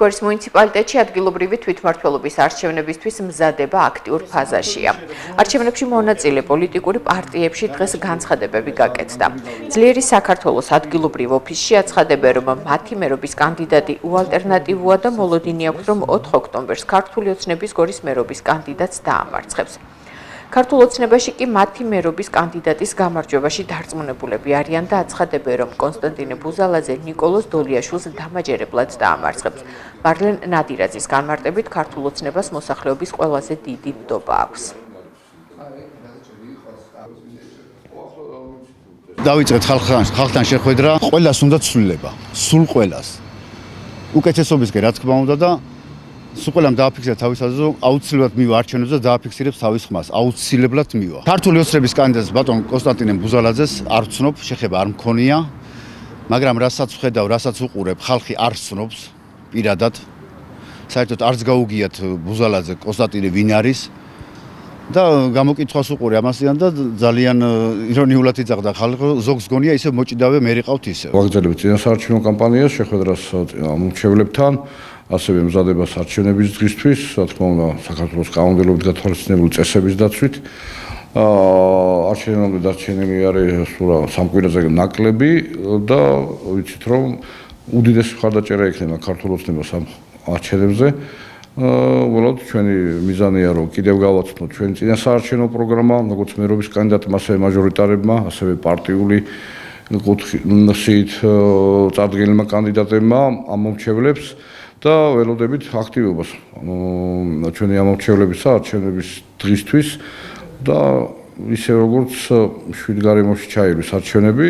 გვარის მუნიციპალიტეტში ადგილობრივი თვითმმართველობის არჩევნებისთვის მზადება აქტიურ ფაზაშია. არჩევნებში მონაწილე პოლიტიკური პარტიებში დღეს განცხადებები გაკეთდა. ძლიერი საქართველოს ადგილობრივ ოფისში აცხადებენ, რომ მათი მერობის კანდიდატი უალტერნატივოა და მოლოდინი აქვს, რომ 4 ოქტომბერს ქართული ოცნების გორის მერობის კანდიდატს დაამარცხებს. ქართულ ოცნებაში კი მათი მერობის კანდიდატის გამარჯვებაში დარწმუნებულები არიან და აცხადებენ, რომ კონსტანტინე ბუზალაძე ნიკოლოზ დოლიაშვილს დამაჯერებლად დაამარცხებს. მარლენ ნადირაძის განმარტებით ქართულ ოცნებას მოსახლეობის ყველაზე დიდი ნდობა აქვს. დავიწყეთ ხალხთან შეხვედრა, ყველას უნდა ცვლილება, სულ ყველას. უკეთესობისკენ რა თქმა უნდა და სულ ყველამ დააფიქსირა თავის აზრს, რომ აუცილებლად მივა არჩევნებს და დააფიქსირებს თავის ხმას. აუცილებლად მივა. ქართული ოცნების კანდიდატს ბატონ კონსტანტინე ბუზალაძეს არ ვცნობ, შეხება არ მქონია, მაგრამ რასაც ვხედავ, რასაც უყურებ, ხალხი არ ცნობს პირადად. საერთოდ არც გაუგიათ ბუზალაძე კონსტანტინე ვინ არის და გამოკითხვას უყურე ამასიან და ძალიან ირონიულად იწახდა ხალხი, ზოგს გონია ისე მოჭიდავე მე რიყავთ ისე. ვაგრძელებთ წინასაარჩევნო კამპანიას, შეხვედრას მომრჩევლებთან, ასევე მზადებას არჩევნების დღისთვის, რა თქმა უნდა, საქართველოს კანონმდებლობით გათვალისწინებული წესების დაცვით. არჩევნამდე დარჩენილი არის სულ 3 კვირაზე ნაკლები და ვიცით, რომ უდიდესი მხარდაჭერა იქნება ქართულ ოცნებას ამ არჩევნებზე. ველოდ ჩვენი მიზანია, რომ კიდევ გავაცნოთ ჩვენი წინასაარჩევნო პროგრამა, როგორც მერობის კანდიდატმა, ასევე მაჟორიტარებმა, ასევე პარტიული კუთხით წარდგენილმა კანდიდატებმა ამომრჩევლებს და ველოდებით აქტივობას ჩვენი ამომრჩევლებისა არჩევნების დღისთვის და ისე როგორც შვიდ გარემოში ჩაირვის არჩევნები.